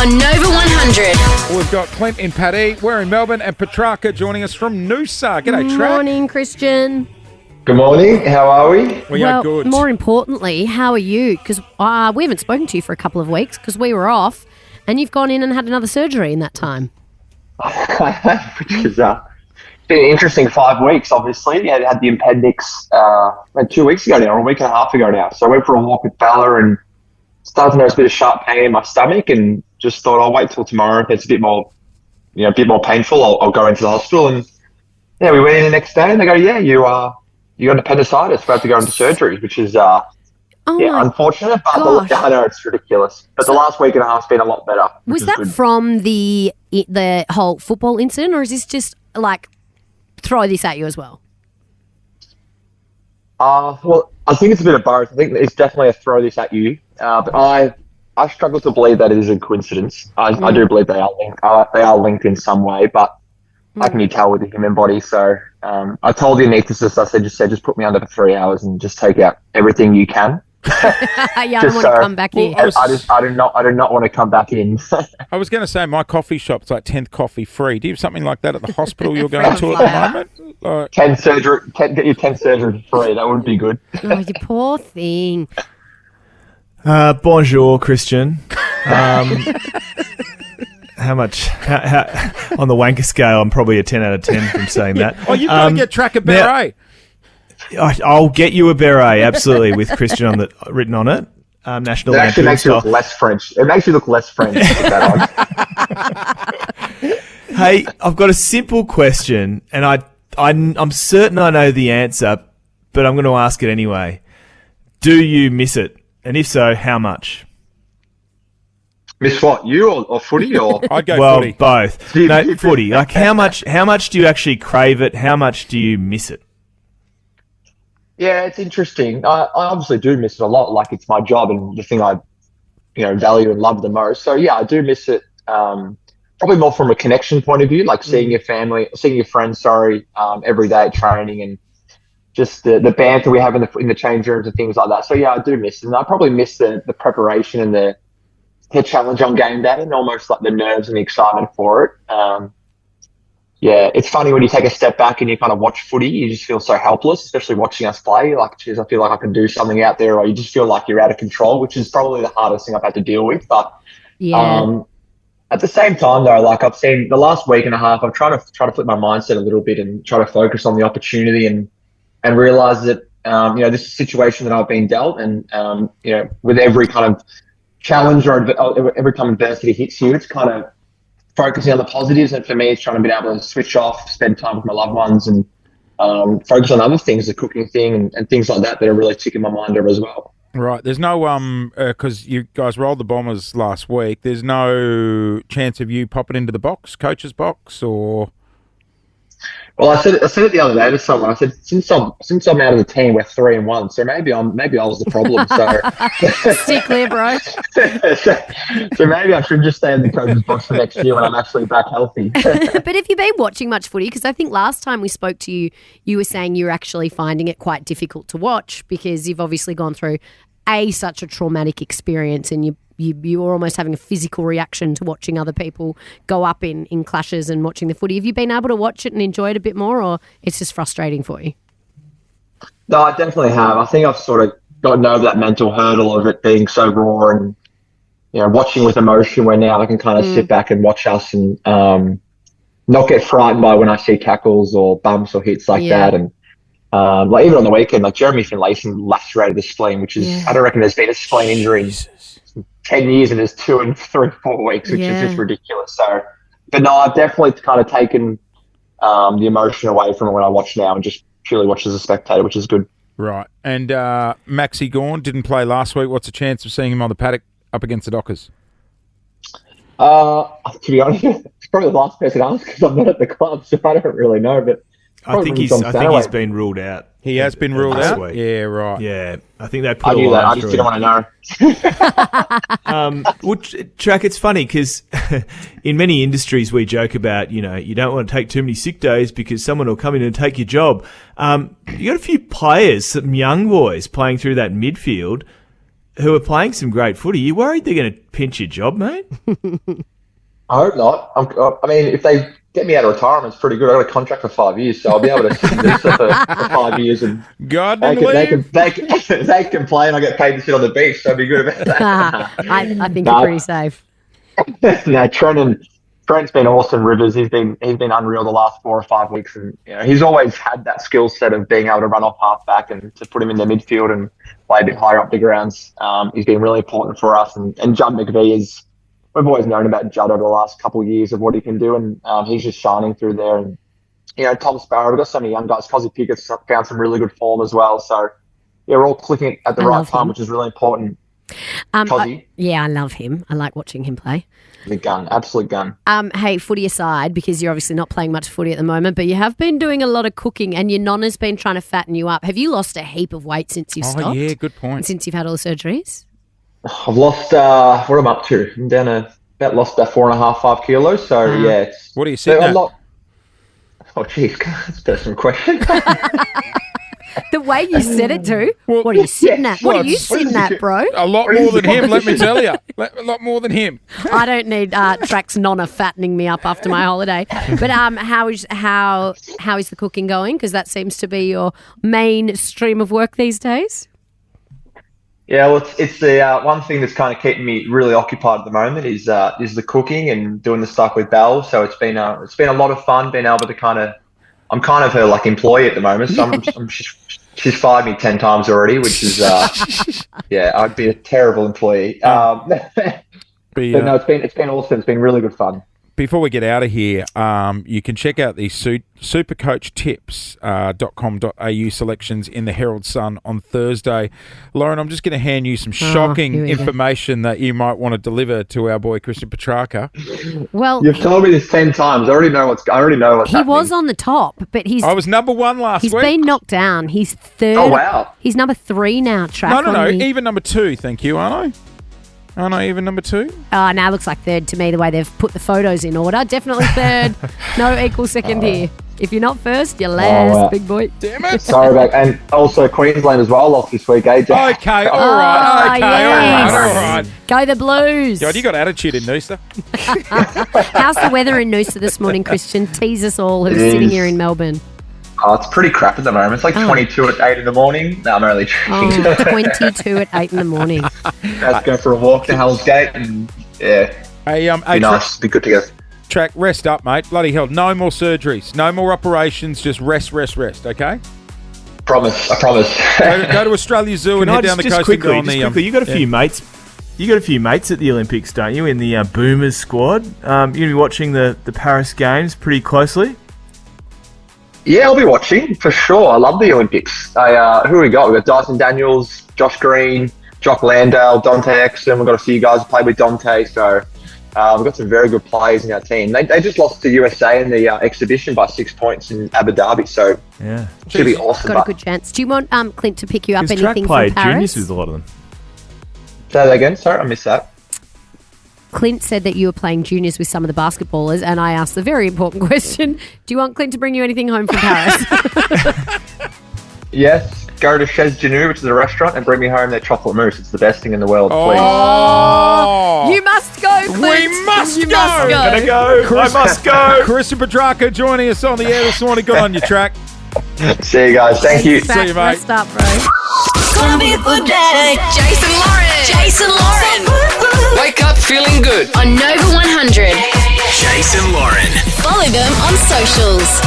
on Nova 100. We've got Clint in Paddy. We're in Melbourne, and Petracca joining us from Noosa. G'day, Trac. Morning, Christian. Good morning. How are we? We are good. More importantly, how are you? Because we haven't spoken to you for a couple of weeks because we were off, and you've gone in and had another surgery in that time. Which is been an interesting 5 weeks, obviously. I had the appendix 2 weeks ago now, or a week and a half ago now. So I went for a walk with Bella and started to notice a bit of sharp pain in my stomach, and just thought I'll wait till tomorrow. If it's a bit more painful, I'll go into the hospital. And yeah, we went in the next day, and they go, "Yeah, you got appendicitis. We have to go into surgery," which is unfortunate. But I know it's ridiculous. But the last week and a half's been a lot better. Was that good. From the whole football incident, or is this just like throw this at you as well? Well, I think it's a bit of both. I think it's definitely a throw this at you. But I struggle to believe that it is a coincidence. I do believe they are linked in some way, but how can you tell with the human body? So I told the anaesthetist, I said, just put me under for 3 hours and just take out everything you can. I don't want to come back in. I do not want to come back in. I was going to say, my coffee shop's like 10th coffee free. Do you have something like that at the hospital you're going to at the moment? 10 get your 10 surgery free. That would be good. Oh, you poor thing. Bonjour, Christian. How much on the wanker scale? I'm probably a 10 out of 10 from saying that. Oh, you've got to get Trac a beret. I'll get you a beret, absolutely, with Christian written on it. National It actually makes you look less French. It makes you look less French. With that on. Hey, I've got a simple question, and I'm certain I know the answer, but I'm going to ask it anyway. Do you miss it? And if so, how much? Miss what? You or footy? Or I'd go well, footy. Both. No, footy. Like how much do you actually crave it? How much do you miss it? Yeah, it's interesting. I obviously do miss it a lot. Like it's my job and the thing I, value and love the most. So yeah, I do miss it. Probably more from a connection point of view, like seeing your family, seeing your friends. Every day at training and just the banter we have in the change rooms and things like that. So yeah, I do miss it, and I probably miss the preparation and the challenge on game day and almost like the nerves and the excitement for it. Yeah, it's funny when you take a step back and you kind of watch footy, you just feel so helpless, especially watching us play. Like, geez, I feel like I can do something out there, or you just feel like you're out of control, which is probably the hardest thing I've had to deal with. But at the same time, though, like I've seen the last week and a half, I'm trying to flip my mindset a little bit and try to focus on the opportunity and realize that this is a situation that I've been dealt, and with every kind of challenge or every time adversity hits you, it's kind of focusing on the positives. And for me, it's trying to be able to switch off, spend time with my loved ones, and focus on other things, the cooking thing and things like that are really ticking my mind over as well. Right. There's no because you guys rolled the Bombers last week. There's no chance of you popping into the coach's box, or. Well, I said it the other day to someone. I said, since I'm out of the team, we're 3-1. So maybe I was the problem. So stay clear, bro. so maybe I should just stay in the coach's box for next year when I'm actually back healthy. But have you been watching much footy? Because I think last time we spoke to you, you were saying you were actually finding it quite difficult to watch because you've obviously gone through such a traumatic experience, and you were almost having a physical reaction to watching other people go up in clashes and watching the footy. Have you been able to watch it and enjoy it a bit more, or it's just frustrating for you? No, I definitely have. I think I've sort of gotten over that mental hurdle of it being so raw and, watching with emotion, where now I can kind of sit back and watch us and not get frightened by when I see tackles or bumps or hits like that. And like even on the weekend, like Jeremy Finlayson lacerated the spleen, which is, I don't reckon there's been a spleen injury 10 years and there's 2 and 3, 4 weeks, which is just ridiculous. So, but no, I've definitely kind of taken the emotion away from it when I watch now and just purely watch as a spectator, which is good. Right. And Maxi Gawn didn't play last week. What's the chance of seeing him on the paddock up against the Dockers? To be honest, it's probably the last person to ask because I'm not at the club, so I don't really know. But I think he's been ruled out. He has been ruled out? Week. Yeah, right. Yeah, I think they put I knew that. I just didn't want to know. Trac, it's funny because in many industries we joke about, you don't want to take too many sick days because someone will come in and take your job. You got a few players, some young boys playing through that midfield. who are playing some great footy. You worried they're going to pinch your job, mate? I hope not. I mean, if they get me out of retirement, it's pretty good. I've got a contract for 5 years, so I'll be able to sit in this for 5 years, and God they leave. can play, and I get paid to sit on the beach. So I'd be good about that. I think you're pretty safe. No, Trent's been awesome. Rivers, he's been unreal the last 4 or 5 weeks, and he's always had that skill set of being able to run off half back and to put him in the midfield and play a bit higher up the grounds. He's been really important for us, and Judd McVie is. We've always known about Judd over the last couple of years of what he can do, and he's just shining through there. And Tom Sparrow, we've got so many young guys. Cozzy Pickett's found some really good form as well. So we're all clicking at the right time, which is really important. Cozzy, I love him. I like watching him play. The gun, absolute gun. Hey, footy aside, because you're obviously not playing much footy at the moment, but you have been doing a lot of cooking, and your nonna's been trying to fatten you up. Have you lost a heap of weight since you've stopped? Oh yeah, good point. Since you've had all the surgeries? I've lost, what am I up to? I'm down lost about 4.5, 5 kilos. So, yeah. What are you sitting at? Oh, geez, that's a personal question. The way you said it too. What are you sitting at? What are you sitting at, bro? A lot more than him, let me tell you. A lot more than him. I don't need Trac's nonna fattening me up after my holiday. But how is the cooking going? Because that seems to be your main stream of work these days. Yeah, well, it's the one thing that's kind of keeping me really occupied at the moment is the cooking and doing the stuff with Belle. So it's been a lot of fun being able to I'm kind of her employee at the moment. So she's fired me 10 times already, which is I'd be a terrible employee. But no, it's been awesome. It's been really good fun. Before we get out of here, you can check out the supercoachtips.com.au selections in the Herald Sun on Thursday. Lauren, I'm just going to hand you some shocking information that you might want to deliver to our boy Christian Petracca. Well, you've told me this 10 times. I already know what's happening. He was on the top, but I was number 1 last week. He's been knocked down. He's third. Oh wow. He's number 3 now. Trac. No. Even number 2. Thank you, aren't I? Aren't I even number 2? Now it looks like third to me, the way they've put the photos in order. Definitely third. No equal second here. If you're not first, you're last, big boy. Damn it. Sorry about and also Queensland as well lost this week, Jack? Okay, all right. Go the Blues. God, you got attitude in Noosa. How's the weather in Noosa this morning, Christian? Tease us all who's sitting here in Melbourne. Oh, it's pretty crap at the moment. It's 22 at 8 in the morning. No, I'm only joking. 22 at 8 in the morning. Let's go for a walk to Hell's Gate and, Hey, be nice. Be good to go. Trac, rest up, mate. Bloody hell. No more surgeries. No more operations. Just rest, okay? Promise. I promise. Go to Australia Zoo and head down the coast quickly, and go on quickly, you got a few mates. You got a few mates at the Olympics, don't you? In the Boomers squad. You're going to be watching the Paris Games pretty closely. Yeah, I'll be watching for sure. I love the Olympics. Who we got? We've got Dyson Daniels, Josh Green, Jock Landale, Dante Exton. We've got a few guys who played with Dante. So we've got some very good players in our team. They just lost to USA in the exhibition by 6 points in Abu Dhabi. So yeah, should be awesome. Got a good chance. Do you want Clint to pick you up anything Trac from played Paris? juniors with a lot of them. Say that again. Sorry, I missed that. Clint said that you were playing juniors with some of the basketballers, and I asked the very important question, do you want Clint to bring you anything home from Paris? Yes, go to Chez Genou, which is a restaurant, and bring me home their chocolate mousse. It's the best thing in the world, please. Oh! You must go, Clint. We must go. Gotta go. I must go. Christian Petracca joining us on the air this morning. Good on you, Trac. See you guys. Thank you. See you, mate. Rest up, bro. Jason Lauren. Wake up feeling good. On Nova 100. Jason Lauren. Follow them on socials.